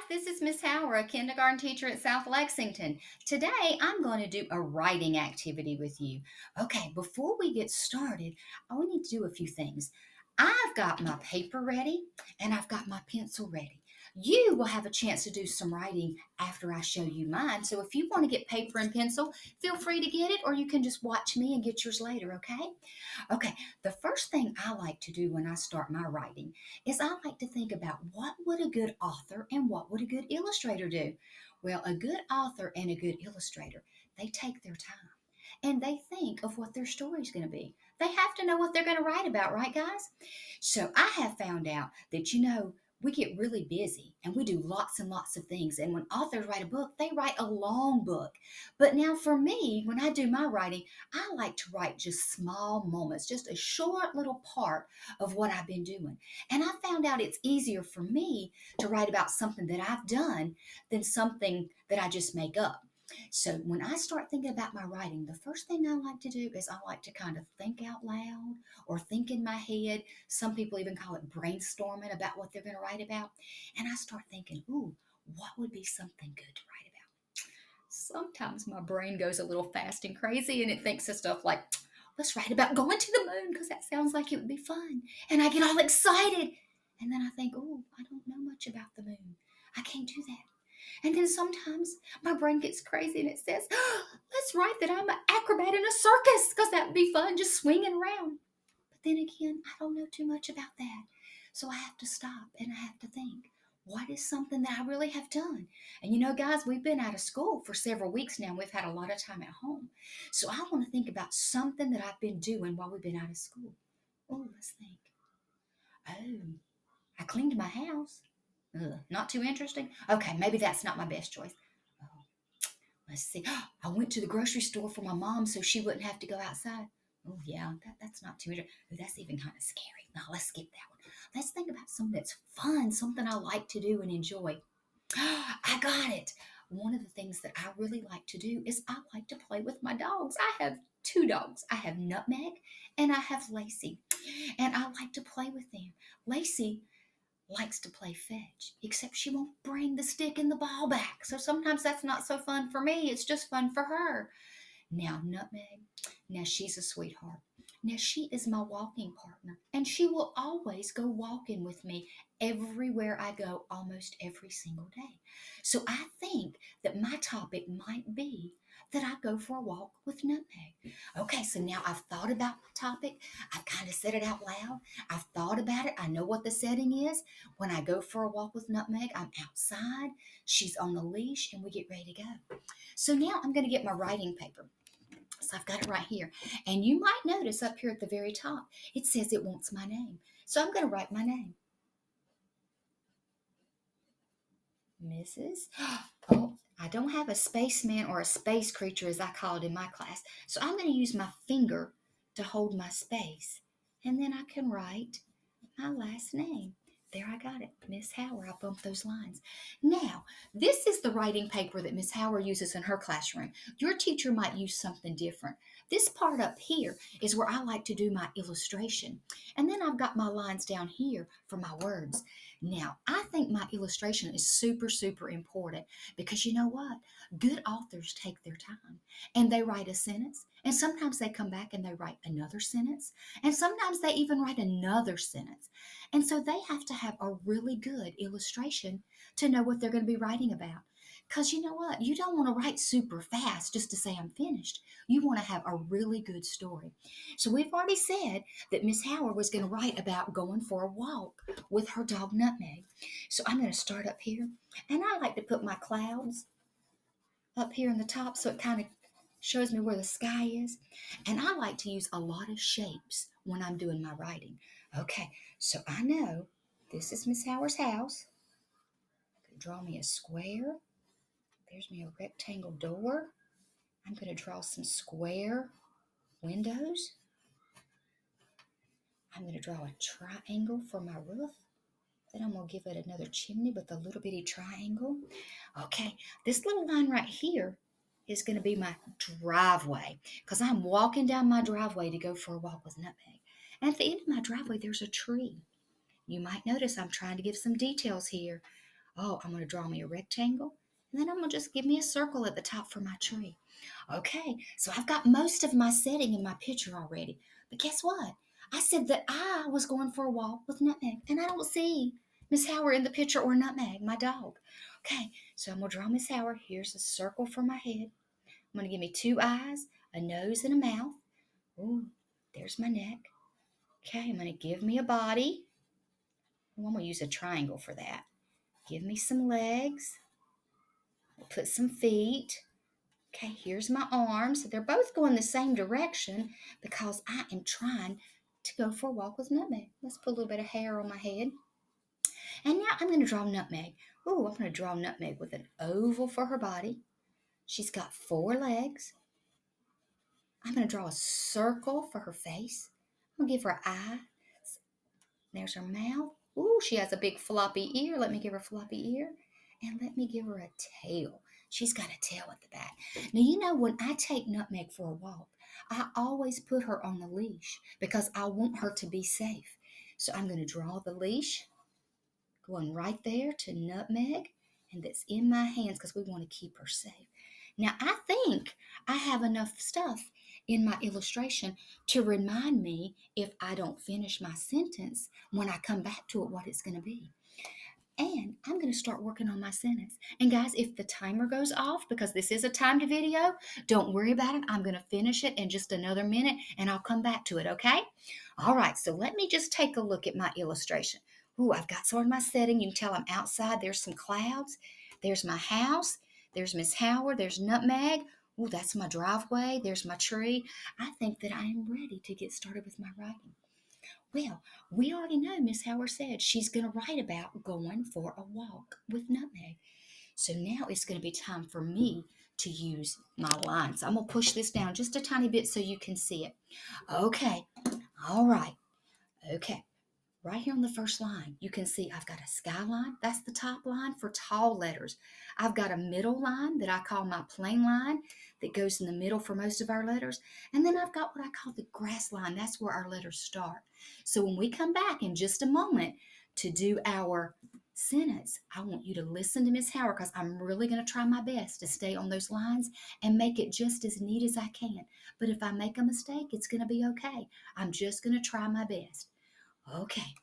this is Miss Howard, a kindergarten teacher at South Lexington. Today, I'm going to do a writing activity with you. Okay, before we get started, I need to do a few things. I've got my paper ready and I've got my pencil ready. You will have a chance to do some writing after I show you mine. So if you want to get paper and pencil, feel free to get it, or you can just watch me and get yours later, okay? Okay, the first thing I like to do when I start my writing is I like to think about what would a good author and what would a good illustrator do. Well, a good author and a good illustrator, they take their time and they think of what their story's going to be. They have to know what they're going to write about, right, guys? So I have found out that, we get really busy and we do lots and lots of things. And when authors write a book, they write a long book. But now for me, when I do my writing, I like to write just small moments, just a short little part of what I've been doing. And I found out it's easier for me to write about something that I've done than something that I just make up. So when I start thinking about my writing, the first thing I like to do is I like to kind of think out loud or think in my head. Some people even call it brainstorming about what they're going to write about. And I start thinking, ooh, what would be something good to write about? Sometimes my brain goes a little fast and crazy and it thinks of stuff like, let's write about going to the moon because that sounds like it would be fun. And I get all excited. And then I think, oh, I don't know much about the moon. I can't do that. And then sometimes my brain gets crazy and it says, let's write that I'm an acrobat in a circus because that would be fun, just swinging around. But then again, I don't know too much about that. So I have to stop and I have to think, what is something that I really have done? And guys, we've been out of school for several weeks now. We've had a lot of time at home. So I want to think about something that I've been doing while we've been out of school. Oh, let's think. Oh, I cleaned my house. Ugh, not too interesting. Okay, maybe that's not my best choice. Oh, let's see. I went to the grocery store for my mom so she wouldn't have to go outside. Oh, yeah, that's not too interesting. Oh, that's even kind of scary. No, let's skip that one. Let's think about something that's fun, something I like to do and enjoy. I got it. One of the things that I really like to do is I like to play with my dogs. I have two dogs. I have Nutmeg and I have Lacey. And I like to play with them. Lacey likes to play fetch, except she won't bring the stick and the ball back. So sometimes that's not so fun for me. It's just fun for her. Now, Nutmeg, now she's a sweetheart. Now, she is my walking partner, and she will always go walking with me everywhere I go, almost every single day. So I think that my topic might be that I go for a walk with Nutmeg. Okay, so now I've thought about my topic. I've kind of said it out loud. I've thought about it. I know what the setting is. When I go for a walk with Nutmeg, I'm outside. She's on the leash, and we get ready to go. So now I'm going to get my writing paper. So I've got it right here. And you might notice up here at the very top, it says it wants my name. So I'm going to write my name. Mrs. Oh, I don't have a spaceman or a space creature as I call it in my class. So I'm going to use my finger to hold my space. And then I can write my last name. There, I got it. Miss Howard. I bumped those lines. Now, this is the writing paper that Miss Howard uses in her classroom. Your teacher might use something different. This part up here is where I like to do my illustration. And then I've got my lines down here for my words. Now, I think my illustration is super, super important because you know what? Good authors take their time and they write a sentence, and sometimes they come back and they write another sentence, and sometimes they even write another sentence. And so they have to have a really good illustration to know what they're going to be writing about. Because you know what? You don't want to write super fast just to say I'm finished. You want to have a really good story. So we've already said that Miss Howard was going to write about going for a walk with her dog Nutmeg. So I'm going to start up here. And I like to put my clouds up here in the top so it kind of shows me where the sky is. And I like to use a lot of shapes when I'm doing my writing. Okay, so I know this is Miss Howard's house. I could draw me a square. There's me a rectangle door. I'm going to draw some square windows. I'm going to draw a triangle for my roof. Then I'm going to give it another chimney with a little bitty triangle. Okay, this little line right here is going to be my driveway because I'm walking down my driveway to go for a walk with Nutmeg. And at the end of my driveway, there's a tree. You might notice I'm trying to give some details here. Oh, I'm going to draw me a rectangle. And then I'm going to just give me a circle at the top for my tree. Okay, so I've got most of my setting in my picture already. But guess what? I said that I was going for a walk with Nutmeg, and I don't see Miss Howard in the picture or Nutmeg, my dog. Okay, so I'm going to draw Miss Howard. Here's a circle for my head. I'm going to give me two eyes, a nose, and a mouth. Ooh, there's my neck. Okay, I'm going to give me a body. Well, I'm going to use a triangle for that. Give me some legs. We'll put some feet. Okay, here's my arms. They're both going the same direction because I am trying to go for a walk with Nutmeg. Let's put a little bit of hair on my head. And now I'm going to draw Nutmeg. Oh, I'm going to draw Nutmeg with an oval for her body. She's got four legs. I'm going to draw a circle for her face. I'm going to give her an eye. There's her mouth. Ooh, she has a big floppy ear. Let me give her a floppy ear. And let me give her a tail. She's got a tail at the back. Now, you know, when I take Nutmeg for a walk, I always put her on the leash because I want her to be safe. So I'm going to draw the leash going right there to Nutmeg, and that's in my hands because we want to keep her safe. Now, I think I have enough stuff in my illustration to remind me if I don't finish my sentence when I come back to it, what it's going to be. And I'm going to start working on my sentence. And guys, if the timer goes off, because this is a timed video, don't worry about it. I'm going to finish it in just another minute and I'll come back to it, okay? All right, so let me just take a look at my illustration. Ooh, I've got sort of my setting. You can tell I'm outside. There's some clouds. There's my house. There's Miss Howard. There's Nutmeg. Ooh, that's my driveway. There's my tree. I think that I am ready to get started with my writing. Well, we already know Miss Howard said she's going to write about going for a walk with Nutmeg. So now it's going to be time for me to use my lines. I'm going to push this down just a tiny bit so you can see it. Okay. All right. Okay. Right here on the first line, you can see I've got a skyline. That's the top line for tall letters. I've got a middle line that I call my plain line that goes in the middle for most of our letters. And then I've got what I call the grass line. That's where our letters start. So when we come back in just a moment to do our sentence, I want you to listen to Miss Howard because I'm really going to try my best to stay on those lines and make it just as neat as I can. But if I make a mistake, it's going to be okay. I'm just going to try my best. Okay.